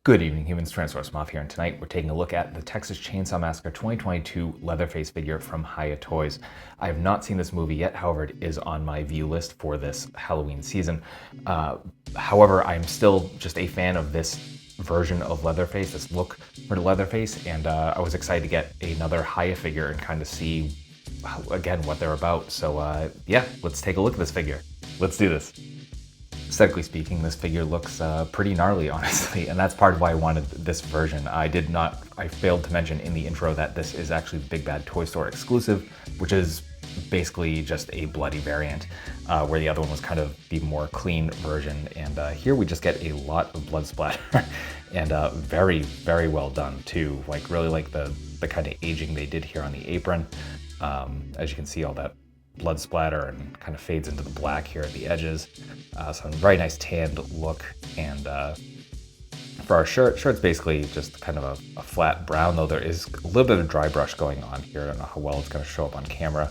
Good evening, humans. Tyrannosaurusmoth here, and tonight we're taking a look at the Texas Chainsaw Massacre 2022 Leatherface figure from Hiya Toys. I have not seen this movie yet, however, it is on my view list for this Halloween season. However, I'm still just a fan of this version of Leatherface, this look for Leatherface, and I was excited to get another Hiya figure and kind of see, again, what they're about. So yeah, let's take a look at this figure. Let's do this. Aesthetically speaking, this figure looks pretty gnarly, honestly, and that's part of why I wanted this version. I failed to mention in the intro that this is actually the Big Bad Toy Store exclusive, which is basically just a bloody variant, where the other one was kind of the more clean version. And here we just get a lot of blood splatter, and very, very well done too. Like really like the kind of aging they did here on the apron. As you can see, all that blood splatter and kind of fades into the black here at the edges. So a very nice tanned look. And for our shirt's basically just kind of a flat brown, though there is a little bit of dry brush going on here. I don't know how well it's going to show up on camera,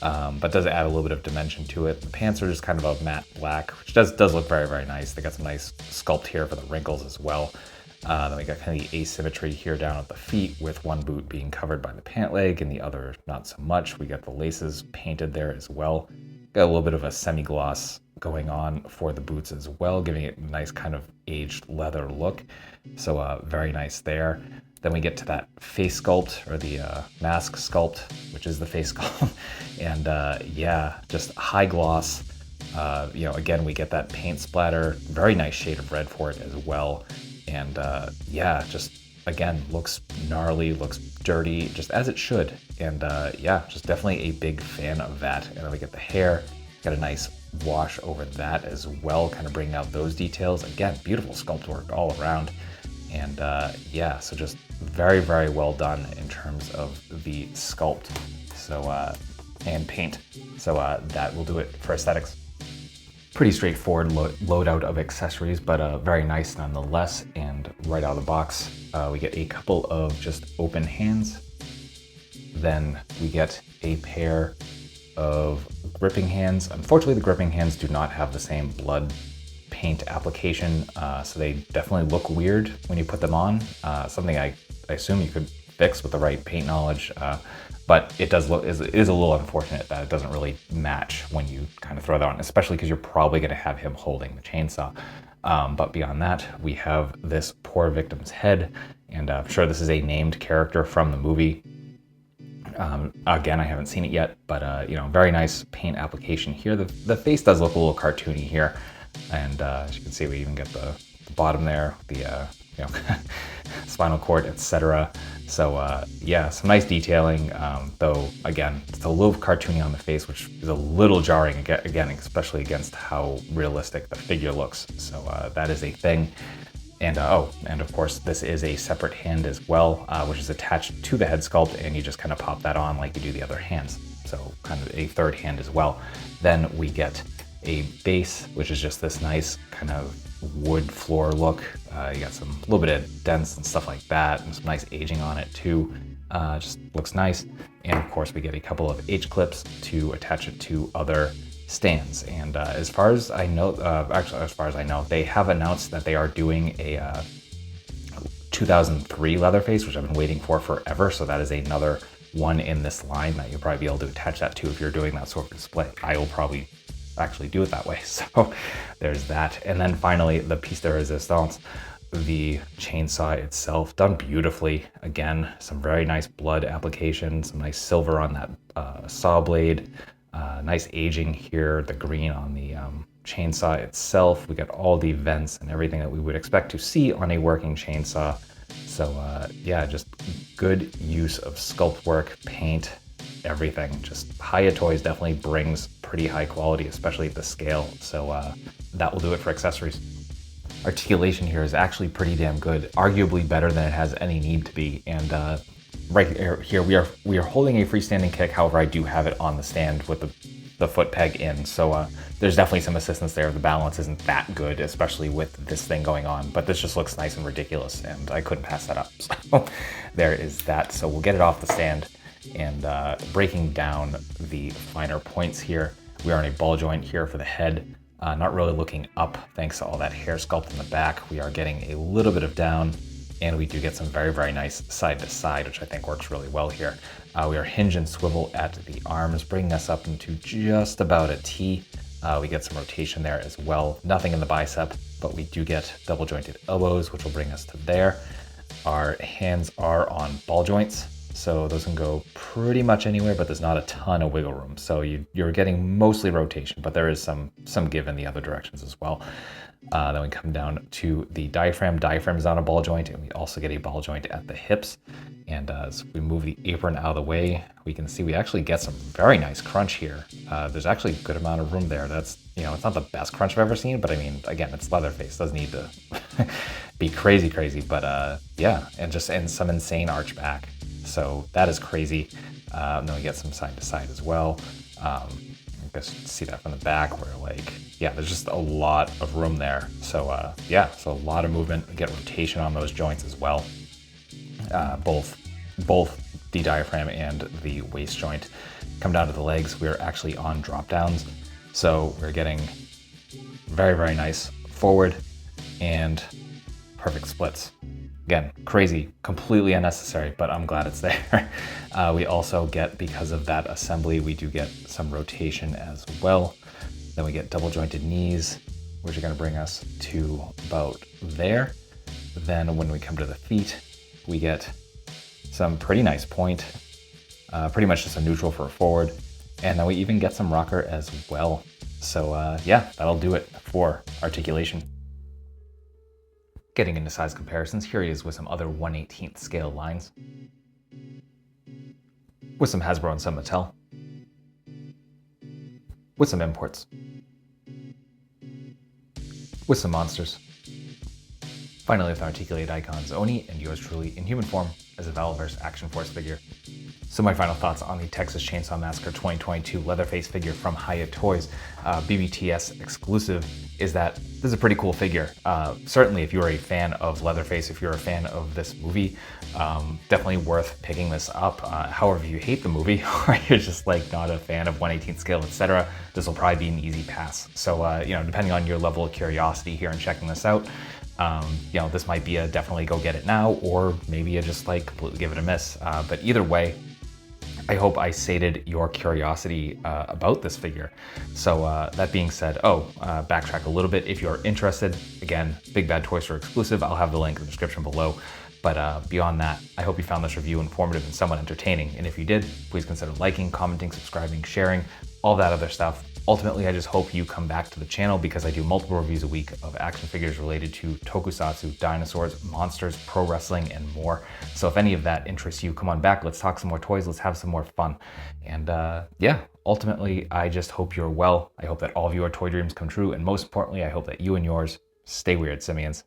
but does add a little bit of dimension to it. The pants are just kind of a matte black, which does look very, very nice. They got some nice sculpt here for the wrinkles as well. Then we got kind of the asymmetry here down at the feet, with one boot being covered by the pant leg and the other not so much. We got the laces painted there as well. Got a little bit of a semi-gloss going on for the boots as well, giving it a nice kind of aged leather look. So very nice there. Then we get to that face sculpt, or the mask sculpt, which is the face sculpt. And yeah, just high gloss. Again, we get that paint splatter, very nice shade of red for it as well. And yeah, just again, looks gnarly, looks dirty, just as it should. And yeah, just definitely a big fan of that. And then we get the hair, got a nice wash over that as well, kind of bringing out those details. Again, beautiful sculpt work all around. And yeah, so just very, very well done in terms of the sculpt. So and paint. So that will do it for aesthetics. Pretty straightforward loadout of accessories, but very nice nonetheless. And right out of the box, we get a couple of just open hands. Then we get a pair of gripping hands. Unfortunately, the gripping hands do not have the same blood paint application, so they definitely look weird when you put them on. Something I assume you could fix with the right paint knowledge. But it is a little unfortunate that it doesn't really match when you kind of throw that on, especially because you're probably going to have him holding the chainsaw. But beyond that, we have this poor victim's head, and I'm sure this is a named character from the movie. Again, I haven't seen it yet, but very nice paint application here. The face does look a little cartoony here, and as you can see, we even get the bottom there, the spinal cord, etc. So yeah, some nice detailing, though again, it's a little cartoony on the face, which is a little jarring, again, especially against how realistic the figure looks. So that is a thing. And and of course, this is a separate hand as well, which is attached to the head sculpt, and you just kind of pop that on like you do the other hands. So kind of a third hand as well. Then we get a base, which is just this nice kind of wood floor look. You got a little bit of dents and stuff like that, and some nice aging on it too. Just looks nice. And of course, we get a couple of H-clips to attach it to other stands. And as far as I know, they have announced that they are doing a 2003 Leatherface, which I've been waiting for forever. So that is another one in this line that you'll probably be able to attach that to if you're doing that sort of display. I will probably actually do it that way. So there's that. And then finally, the piece de resistance, the chainsaw itself, done beautifully. Again, some very nice blood application, some nice silver on that saw blade, nice aging here, the green on the chainsaw itself. We got all the vents and everything that we would expect to see on a working chainsaw. So yeah, just good use of sculpt work, paint, everything. Just Hiya Toys definitely brings pretty high quality, especially at the scale. So that will do it for accessories. Articulation here is actually pretty damn good, arguably better than it has any need to be. And right here we are holding a freestanding kick. However, I do have it on the stand with the foot peg in. So there's definitely some assistance there. The balance isn't that good, especially with this thing going on, but this just looks nice and ridiculous, and I couldn't pass that up. So there is that. So we'll get it off the stand. And breaking down the finer points here, we are on a ball joint here for the head. Not really looking up thanks to all that hair sculpt in the back. We are getting a little bit of down, and we do get some very, very nice side to side, which I think works really well here. We are hinge and swivel at the arms, bringing us up into just about a T. We get some rotation there as well. Nothing in the bicep, but we do get double jointed elbows, which will bring us to there. Our hands are on ball joints, so those can go pretty much anywhere, but there's not a ton of wiggle room. So you're getting mostly rotation, but there is some give in the other directions as well. Then we come down to the diaphragm. Diaphragm is on a ball joint, and we also get a ball joint at the hips. And as we move the apron out of the way, we can see we actually get some very nice crunch here. There's actually a good amount of room there. That's, it's not the best crunch I've ever seen, but I mean, again, it's Leatherface. Doesn't need to be crazy, but yeah, and some insane arch back. So that is crazy. And then we get some side to side as well. I guess you can see that from the back where there's just a lot of room there. So so a lot of movement. We get rotation on those joints as well. Both the diaphragm and the waist joint. Come down to the legs, we're actually on drop downs. So we're getting very, very nice forward and perfect splits. Again, crazy, completely unnecessary, but I'm glad it's there. We also get, because of that assembly, we do get some rotation as well. Then we get double jointed knees, which are going to bring us to about there. Then when we come to the feet, we get some pretty nice point, pretty much just a neutral for a forward. And then we even get some rocker as well. So that'll do it for articulation. Getting into size comparisons, here he is with some other 1/18th scale lines. With some Hasbro and some Mattel. With some imports. With some monsters. Finally, with articulated icons, Oni and yours truly in human form as a Valverse Action Force figure. So my final thoughts on the Texas Chainsaw Massacre 2022 Leatherface figure from Hiya Toys, BBTS exclusive, is that this is a pretty cool figure. Certainly if you're a fan of Leatherface, if you're a fan of this movie, definitely worth picking this up. However, if you hate the movie or you're just not a fan of 1/18th scale, etc., this will probably be an easy pass. So, depending on your level of curiosity here and checking this out, this might be a definitely go get it now, or maybe you just completely give it a miss. But either way, I hope I sated your curiosity about this figure. So that being said, backtrack a little bit. If you're interested, again, Big Bad Toy Store exclusive, I'll have the link in the description below. But beyond that, I hope you found this review informative and somewhat entertaining. And if you did, please consider liking, commenting, subscribing, sharing, all that other stuff. Ultimately, I just hope you come back to the channel because I do multiple reviews a week of action figures related to tokusatsu, dinosaurs, monsters, pro wrestling, and more. So if any of that interests you, come on back. Let's talk some more toys. Let's have some more fun. And ultimately, I just hope you're well. I hope that all of your toy dreams come true. And most importantly, I hope that you and yours stay weird, simians.